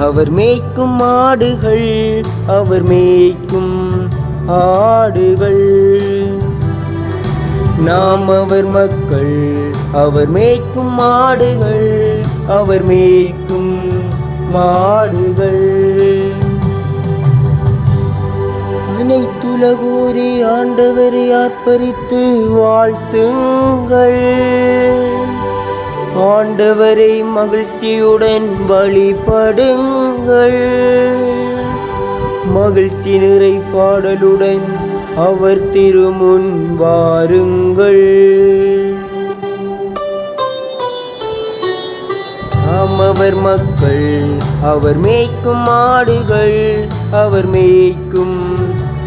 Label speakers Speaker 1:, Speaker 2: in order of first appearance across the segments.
Speaker 1: அவர் மேய்க்கும் ஆடுகள், அவர் மேய்க்கும் ஆடுகள். நாம் அவர் மக்கள், அவர் மேய்க்கும் ஆடுகள், அவர் மேய்க்கும் மாடுகள். அனைத்துலகோரே ஆண்டவரை ஆர்ப்பரித்து வாழ்த்துங்கள். ஆண்டவரை மகிழ்ச்சியுடன் வழிபடுங்கள். மகிழ்ச்சி நிறை பாடலுடன் அவர் திருமுன் வாருங்கள். நாம் அவர் மக்கள், அவர் மேய்க்கும் ஆடுகள், அவர் மேய்க்கும்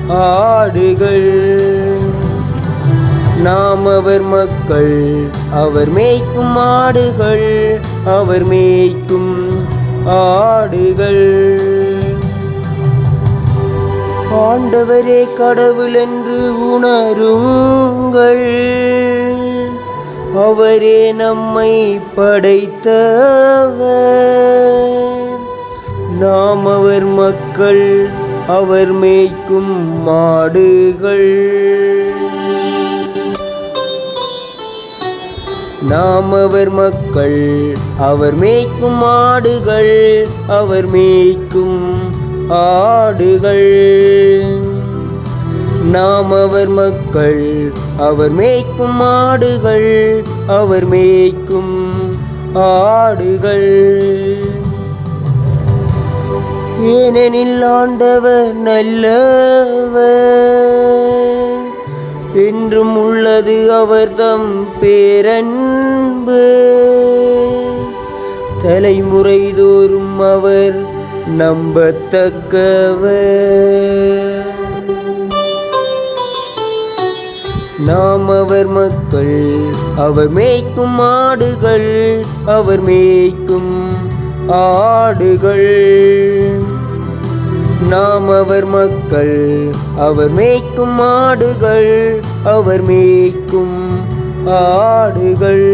Speaker 1: ஆடுகள். நாம் அவர் மக்கள், அவர் மேய்க்கும் ஆடுகள், அவர் மேய்க்கும் ஆடுகள். ஆண்டவரே கடவுள் என்று உணருங்கள். அவரே நம்மை படைத்தவர். நாம் அவர் மக்கள், அவர் மேய்க்கும் மாடுகள். நாம் அவர் மக்கள், அவர் மேய்க்கும் ஆடுகள், அவர் மேய்க்கும் ஆடுகள். நாம் அவர் மக்கள், அவர் மேய்க்கும் ஆடுகள், அவர் மேய்க்கும் ஆடுகள். ஏனெனில் ஆண்டவர் நல்லவர், என்றும் உள்ளது அவர் தம் பேரன்பு. தலைமுறை தோறும் அவர் நம்பத்தக்கவர். நாம் அவர் மக்கள், அவர் மேய்க்கும் ஆடுகள், அவர் மேய்க்கும் ஆடுகள். நாம் அவர் மக்கள், அவர் மேய்க்கும் ஆடுகள், அவர் மேய்க்கும் ஆடுகள்.